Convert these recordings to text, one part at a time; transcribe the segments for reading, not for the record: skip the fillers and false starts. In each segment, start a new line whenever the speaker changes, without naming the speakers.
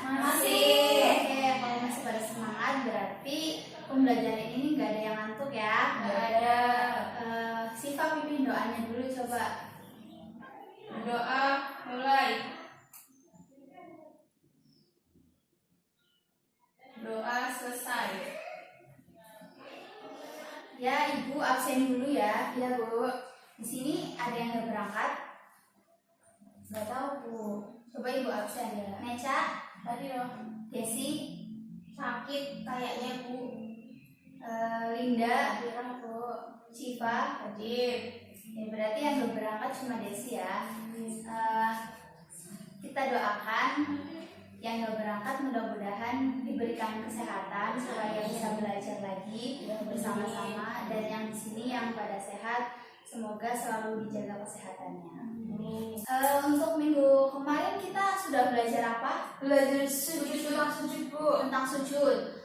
Masih. Oke, kalau masih pada semangat berarti pembelajaran ini nggak ada yang ngantuk ya?
Nggak ada.
Siva pimpin doanya dulu coba.
Doa mulai. Doa selesai.
Ya, Ibu absen dulu ya.
Iya, Bu.
Di sini ada yang nggak berangkat?
Nggak tahu, Bu.
Coba Ibu absen ya. Neca,
Tadi loh.
Desi,
Sakit kayaknya, Bu.
Linda,
Bilang, Bu.
Siva.
Hadir.
Ya, berarti yang nggak berangkat cuma Desi ya. Kita doakan yang nggak berangkat mudah-mudahan diberikan kesehatan supaya bisa belajar lagi bersama-sama, dan yang di sini yang pada sehat semoga selalu dijaga kesehatannya. Untuk minggu kemarin kita sudah belajar apa?
Belajar sujud Bu.
Tentang sujud.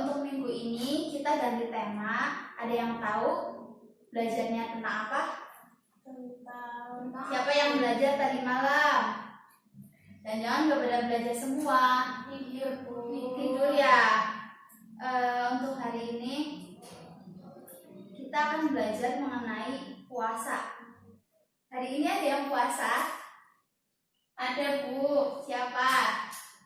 Untuk minggu ini kita ganti tema. Ada yang tahu belajarnya tentang apa?
Tentang
Siapa yang belajar tadi malam? Dan jangan nggak pada belajar semua.
Tidur, Bu.
Tidur ya. Untuk hari ini kita akan belajar mengenai puasa. Hari ini ada yang puasa?
Ada, Bu.
Siapa?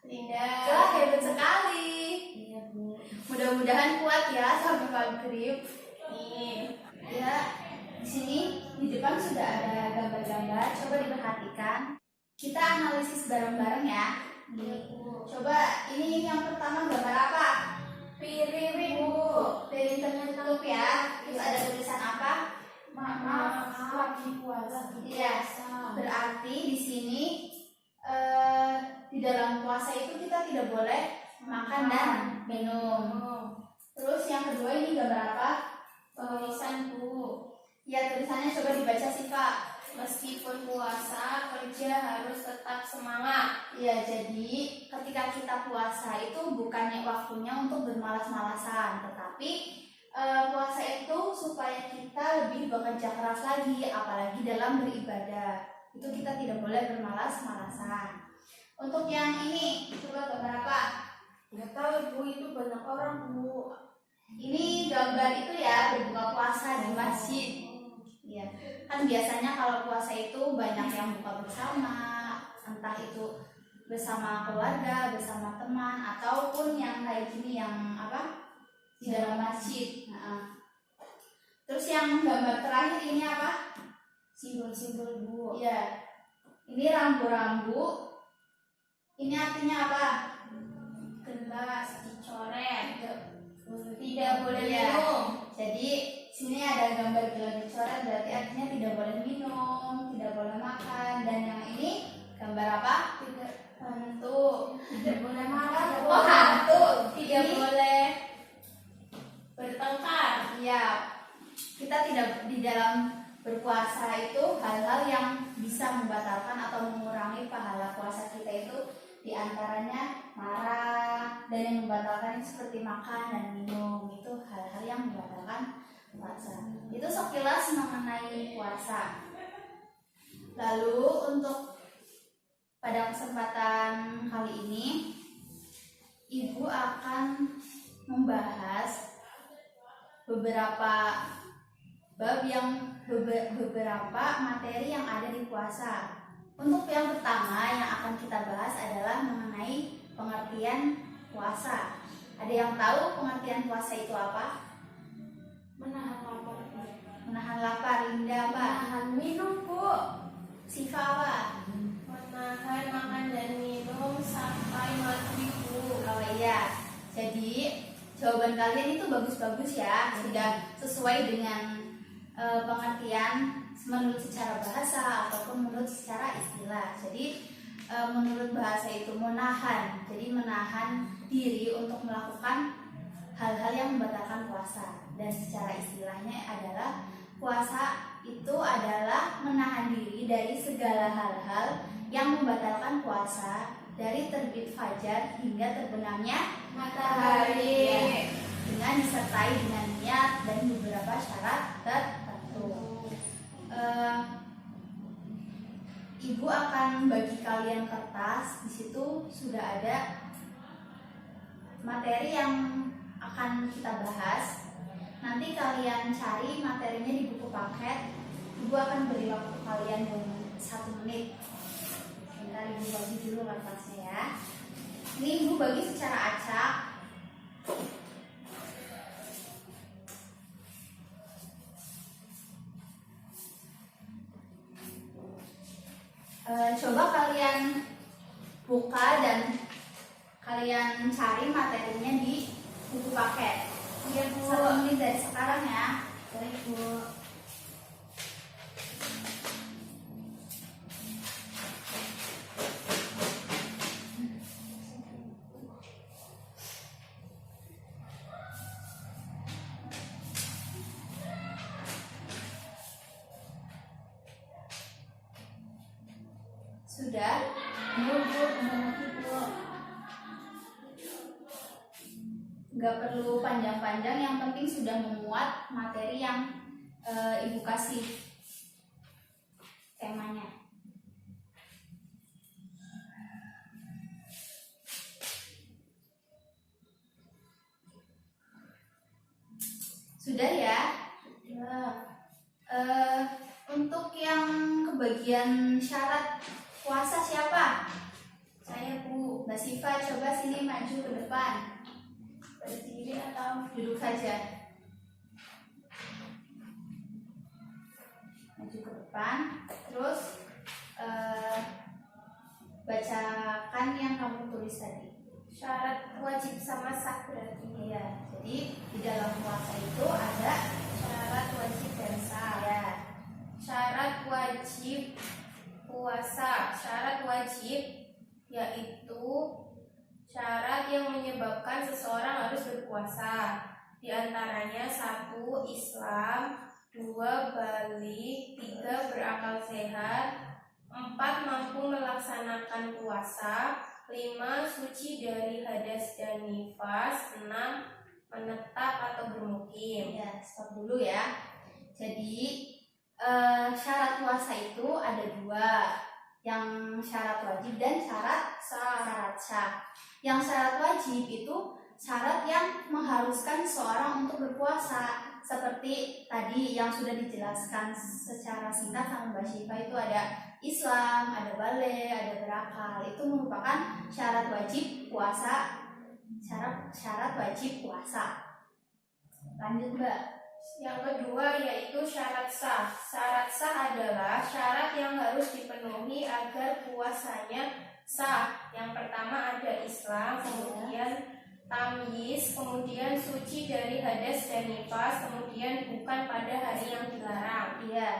Linda.
Wah, hebat sekali.
Iya, Bu.
Mudah-mudahan kuat ya sampai maghrib.
Nih.
Ya, di sini di depan sudah ada gambar-gambar. Coba diperhatikan. Kita analisis bareng-bareng ya. Coba ini yang pertama gambar apa?
Piring, Bu.
Piring tertutup ya. Terus ada tulisan apa?
Maaf, lagi puasa.
Iya. Berarti di sini di dalam puasa itu kita tidak boleh makan dan minum. Terus yang kedua ini gambar apa?
Tulisan, Bu.
Ya, tulisannya coba dibaca sih, Pak.
Meskipun puasa, kerja harus tetap semangat.
Ya, jadi ketika kita puasa itu bukannya waktunya untuk bermalas-malasan, tetapi puasa itu supaya kita lebih bekerja keras lagi, apalagi dalam beribadah. Itu kita tidak boleh bermalas-malasan. Untuk yang ini, coba gambar apa?
Nggak tahu, Bu. Itu banyak orang, Bu.
Ini gambar itu ya berbuka puasa di masjid. Ya, kan biasanya kalau puasa itu banyak yang buka bersama, entah itu bersama keluarga, bersama teman, ataupun yang kayak gini yang apa? Di dalam masjid. Nah, terus yang gambar terakhir ini apa?
Simbol-simbol, Bu.
Ya, ini rambu-rambu. Ini artinya apa?
Gelas dicoret. Tidak boleh
Ya.
minum.
Jadi sini ada gambar gelas dicoret, berarti artinya tidak boleh minum, tidak boleh makan. Dan yang ini gambar apa? Hantu.
Tidak boleh marah.
Oh, hantu.
Tidak
Ini-
boleh bertengkar.
Iya, kita tidak di dalam berpuasa itu hal-hal yang bisa membatalkan atau mengurangi pahala puasa kita itu diantaranya marah, dan yang membatalkan seperti makan dan minum, itu hal-hal yang membatalkan puasa. Itu sekilas mengenai puasa. Lalu untuk pada kesempatan kali ini Ibu akan membahas beberapa bab yang beberapa materi yang ada di puasa. Untuk yang pertama yang akan kita bahas adalah mengenai pengertian puasa. Ada yang tahu pengertian puasa itu apa?
Menahan lapar, Bu.
Menahan lapar. Linda apa?
Menahan minum, Bu.
Siva apa?
Menahan makan dan minum sampai maghrib, Bu.
Oh iya. Jadi jawaban kalian itu bagus-bagus ya, sudah sesuai dengan pengertian menurut secara bahasa ataupun menurut secara istilah. Jadi menurut bahasa itu menahan, jadi menahan diri untuk melakukan hal-hal yang membatalkan puasa. Dan secara istilahnya adalah puasa itu adalah menahan diri dari segala hal-hal yang membatalkan puasa, dari terbit fajar hingga terbenamnya matahari, dengan disertai dengan niat dan beberapa syarat tertentu. Ibu akan bagi kalian kertas. Di situ sudah ada materi yang akan kita bahas. Nanti kalian cari materinya di buku paket. Ibu akan beri waktu kalian 1 menit. Sebentar Ibu bagi dulu kertasnya ya. Ini Ibu bagi secara acak. Coba kalian buka dan kalian cari materinya di buku paket.
Iya Bu.
1 menit dari sekarang ya.
Baik Bu.
Sudah?
Belum Bu, mengerti Bu.
Nggak perlu panjang-panjang, yang penting sudah memuat materi yang Ibu kasih temanya. Sudah ya?
Ya.
Untuk yang kebagian syarat puasa siapa?
Saya Bu.
Mbak Siva, coba sini maju ke depan.
Berdiri atau
Duduk saja. Maju ke depan. Terus bacakan yang kamu tulis tadi.
syarat wajib sama sah berarti.
Iya. Jadi di dalam puasa itu ada
Syarat wajib dan sah.
ya.
Syarat wajib puasa. Syarat wajib yaitu syarat yang menyebabkan seseorang harus berpuasa. Di antaranya 1. Islam, 2. Balik, 3. Berakal sehat, 4. Mampu melaksanakan puasa, 5. Suci dari hadas dan nifas, 6. Menetap atau bermukim.
Ya, stop dulu ya. Jadi syarat puasa itu ada 2, yang syarat wajib dan syarat sah. Yang syarat wajib itu syarat yang mengharuskan seorang untuk berpuasa. Seperti tadi yang sudah dijelaskan secara singkat sama Mbak Syifa, itu ada Islam, ada balik, ada berakal. Itu merupakan syarat wajib puasa. Syarat wajib puasa. Lanjut Mbak.
Yang kedua yaitu syarat sah. Syarat sah adalah syarat yang harus dipenuhi agar puasanya sah. Yang pertama ada Islam, kemudian tamyiz, kemudian suci dari hadas dan nifas, kemudian bukan pada hari yang dilarang.
Iya.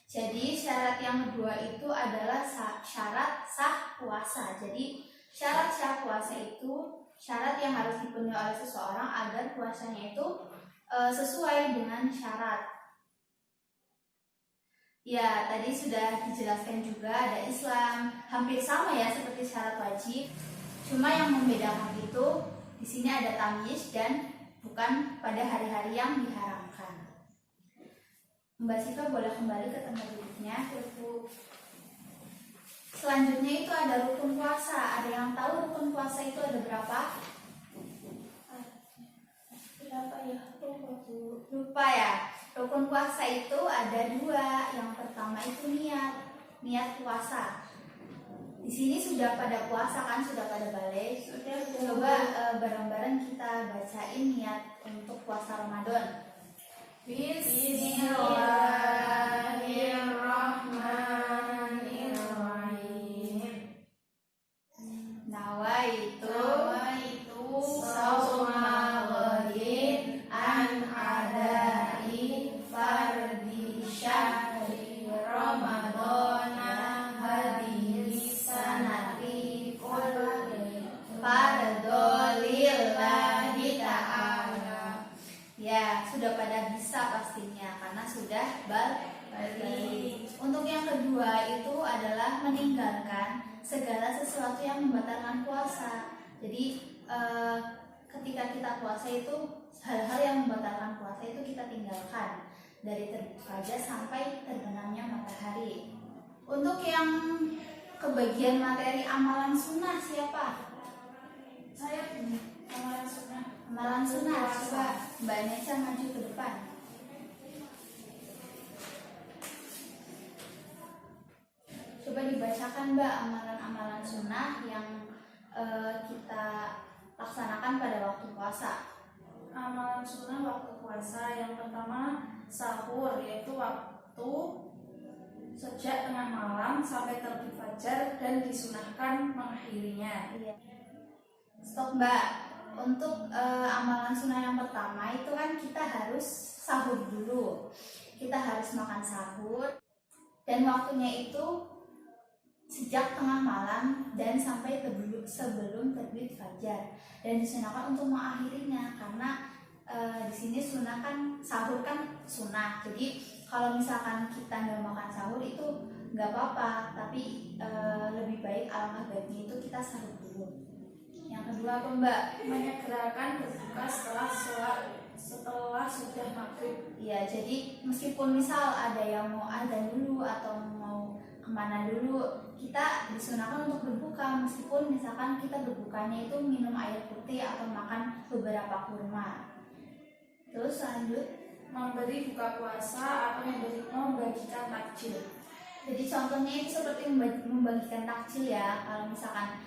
Jadi syarat yang kedua itu adalah syarat sah puasa. Jadi syarat sah puasa itu syarat yang harus dipenuhi oleh seseorang agar puasanya itu sesuai dengan syarat. Ya, tadi sudah dijelaskan juga ada Islam, hampir sama ya seperti syarat wajib. Cuma yang membedakan itu di sini ada tamyiz dan bukan pada hari-hari yang diharamkan. Mbak Siva boleh kembali ke tempat duduknya. Selanjutnya itu ada rukun puasa. Ada yang tahu rukun puasa itu ada berapa?
Berapa ya?
Lupa ya. Rukun puasa itu ada 2. Yang pertama itu niat puasa. Di sini sudah pada puasa kan, sudah pada balik. Coba bareng-bareng kita bacain niat untuk puasa Ramadan.
Bismillahirrahmanirrahim.
Nawaitu
Sauma ghadin an adai fardi syahri Ramadana hadhihi sanati kulli fardolillahi ta'ala.
Ya, sudah pada bisa pastinya karena sudah balik. Untuk yang kedua itu adalah meninggalkan segala sesuatu yang membatalkan puasa. Jadi ketika kita puasa itu hal-hal yang membatalkan puasa itu kita tinggalkan dari terbit fajar sampai terbenamnya matahari. Untuk yang kebagian materi amalan sunnah siapa?
Saya amalan
Amalan sunnah, coba Mbak Neca maju ke depan. Coba dibacakan Mbak amalan-amalan sunnah yang kita laksanakan pada waktu puasa.
Amalan sunnah waktu puasa yang pertama sahur, yaitu waktu sejak tengah malam sampai terbit fajar dan disunahkan mengakhirinya.
Iya. Stop Mbak. Untuk amalan sunnah yang pertama itu kan kita harus sahur dulu. Kita harus makan sahur dan waktunya itu sejak tengah malam dan sampai sebelum terbit fajar, dan disunahkan untuk mengakhirinya karena di sini sunnah kan, sahur kan sunnah. Jadi kalau misalkan kita nggak makan sahur itu nggak apa-apa, tapi lebih baik, alangkah baiknya itu kita sahur dulu. Yang kedua apa Mbak?
Menyegerakan berbuka setelah sudah maghrib.
Ya, jadi meskipun misal ada yang mau azan dulu atau mau kemana dulu, kita disunahkan untuk berbuka meskipun misalkan kita berbukanya itu minum air putih atau makan beberapa kurma. Terus lanjut,
Memberi buka puasa atau membagikan takjil.
jadi contohnya itu seperti membagikan takjil ya. Kalau misalkan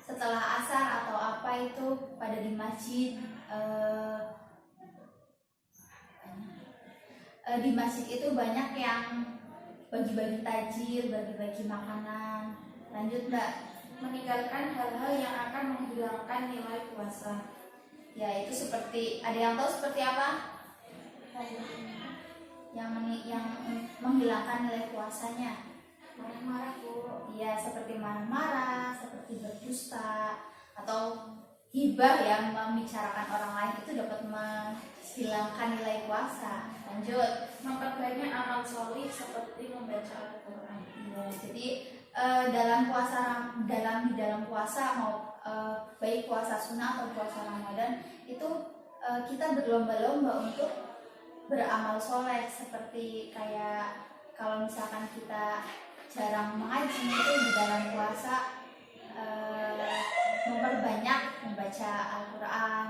setelah asar atau apa itu pada di masjid, di masjid itu banyak yang bagi-bagi takjil, bagi-bagi makanan. Lanjut Mbak.
Meninggalkan hal-hal yang akan menghilangkan nilai puasa.
Ya itu seperti, ada yang tahu seperti apa? Yang menghilangkan nilai puasanya.
Marah-marah Bu.
Iya, seperti marah-marah, seperti berdusta, atau hibah yang membicarakan orang lain itu dapat menghilangkan nilai puasa. Lanjut.
Memperbanyak amal solih seperti membaca Al-Quran.
Ya, jadi di dalam puasa mau baik puasa sunnah atau puasa Ramadan itu kita berlomba-lomba untuk beramal soleh, seperti kayak kalau misalkan kita jarang mengaji itu di dalam puasa memperbanyak membaca Al-Quran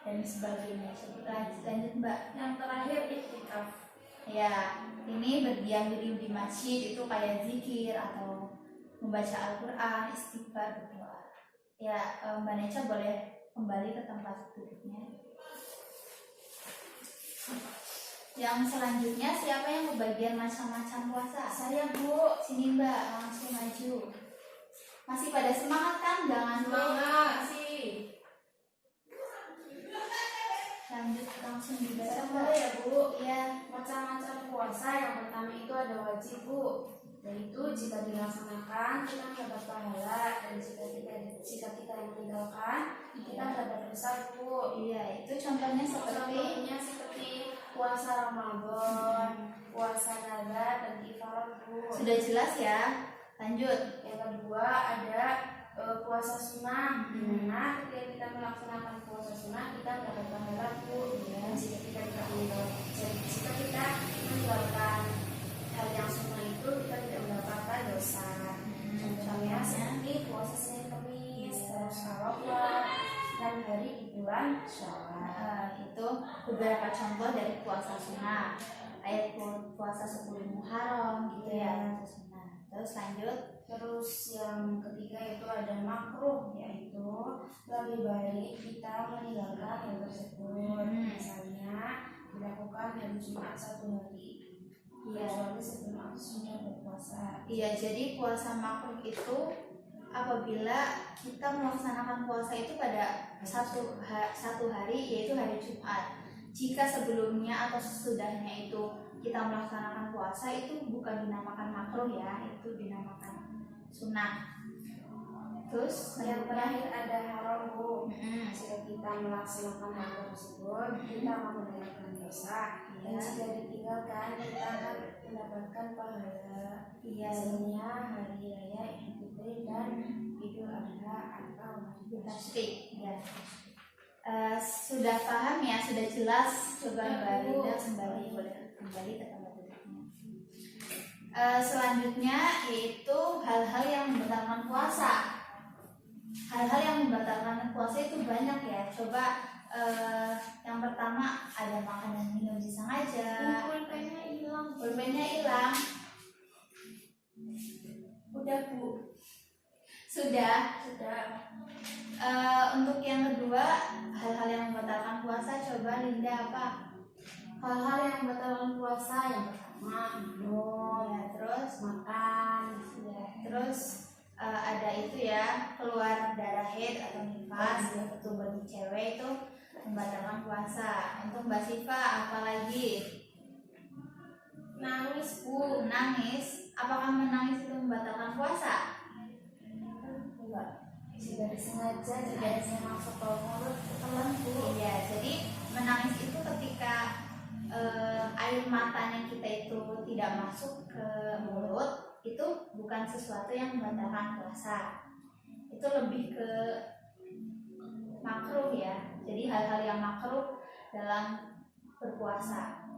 dan sebagainya. Lanjut Mbak.
Yang terakhir iktikaf.
Ya, ini berdiam diri di masjid itu kayak zikir atau membaca Al-Quran, istighfar, berdoa. Ya, Mbak Neca boleh kembali ke tempat duduknya. Yang selanjutnya siapa yang kebagian macam-macam puasa?
Saya Bu.
Sini Mbak, langsung maju. Masih pada semangat kan? Jangan
Semangat.
sih. Lanjut langsung dibaca
Saya
Mbak.
boleh ya Bu.
Iya.
Macam-macam puasa yang pertama itu ada wajib Bu, yaitu jika dilaksanakan kita mendapat pahala, dan jika kita yang meninggalkan kita dapat dosa Bu.
Iya, itu contohnya seperti
Contohnya seperti puasa Ramadan, puasa Nazar, dan iftar Bu.
sudah jelas ya. Lanjut.
Yang kedua ada puasa sunnah, di mana ketika kita melaksanakan puasa sunnah kita mendapat pahala Bu. Dan jika kita meninggalkan hal yang sunnah itu kita tidak mendapatkan dosa. Contohnya seperti puasa Senin Kamis, terus Arafah, dan hari di bulan Syawal.
Itu beberapa contoh dari puasa sunnah. Kayak puasa 10 Muharram gitu ya, itu sunnah. Terus lanjut.
Terus yang ketiga itu ada makruh, yaitu lebih baik kita meninggalkan hal tersebut. Misalnya dilakukan hari Jumat satu hari, kecuali sebelum sudah berpuasa.
Iya, jadi puasa makruh itu apabila kita melaksanakan puasa itu pada satu hari, yaitu hari Jumat. Jika sebelumnya atau sesudahnya itu kita melaksanakan puasa, itu bukan dinamakan makruh ya, itu dinamakan sunnah. Terus
Yang terakhir ada haram Bu.
Mm-mm.
Jika kita melaksanakan hal tersebut kita akan mendapatkan dosa, dan jika ditinggalkan kita akan mendapatkan pahala.
Iya,
Biasanya hari raya Idul Fitri dan Idul Adha atau hari
pasti ya. Sudah paham ya, sudah jelas. Coba Mbak Linda kembali ke tempat duduknya. Selanjutnya yaitu hal-hal yang membatalkan puasa. hal-hal yang membatalkan puasa itu banyak ya. Coba yang pertama ada makan dan minum disengaja,
Pulpennya hilang.
pulpennya hilang. Udah Bu, sudah. Untuk yang kedua, hal-hal yang membatalkan puasa, coba Linda apa?
Hal-hal yang membatalkan puasa yang pertama minum,
Ya, terus
makan,
ya, terus ada itu ya, keluar darah haid atau nifas, itu bagi cewek itu membatalkan puasa. Untuk Mbak Siva apalagi?
Nangis Bu.
Menangis. Apakah menangis itu membatalkan puasa?
enggak, sudah disengaja jika saya masuk ke mulut ketelan Bu.
Iya, jadi menangis itu ketika air matanya kita itu tidak masuk ke mulut, itu bukan sesuatu yang membatalkan puasa. Itu lebih ke makruh ya. Jadi hal-hal yang makruh dalam berpuasa.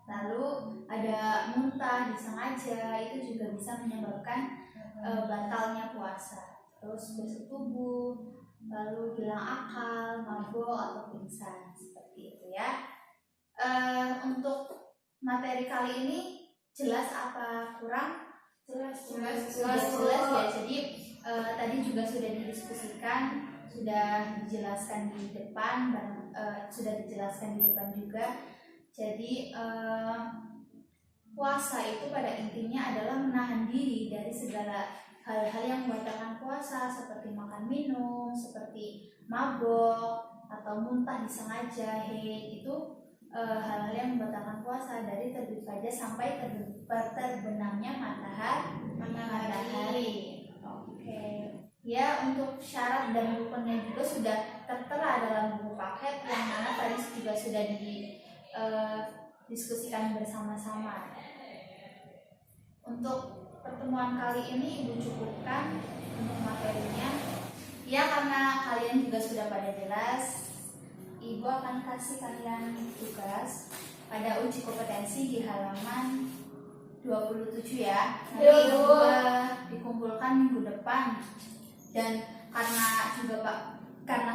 Lalu ada muntah disengaja, itu juga bisa menyebabkan batalnya puasa. Terus bersetubuh, lalu hilang akal, mabuk atau pingsan, seperti itu ya. Untuk materi kali ini jelas apa kurang?
Jelas.
Jelas ya. Jadi tadi juga sudah didiskusikan, sudah dijelaskan di depan dan sudah dijelaskan di depan juga. Jadi puasa itu pada intinya adalah menahan diri dari segala hal-hal yang membatalkan puasa, seperti makan minum, seperti mabok atau muntah disengaja, itu hal-hal yang membatalkan puasa dari terbit fajar sampai terbenamnya matahari. Oke. Ya, untuk syarat dan rukunnya juga sudah tertera dalam buku paket yang mana tadi juga sudah didiskusikan bersama-sama. Untuk pertemuan kali ini Ibu cukupkan untuk materinya. Ya, karena kalian juga sudah pada jelas, Ibu akan kasih kalian tugas pada uji kompetensi di halaman 27 ya. Nanti Ibu dikumpulkan minggu depan. Dan karena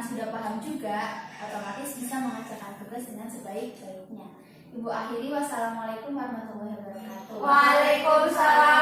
sudah paham juga, otomatis bisa mengerjakan tugas dengan sebaik-baiknya. Ibu akhiri, wassalamualaikum warahmatullahi wabarakatuh.
Waalaikumsalam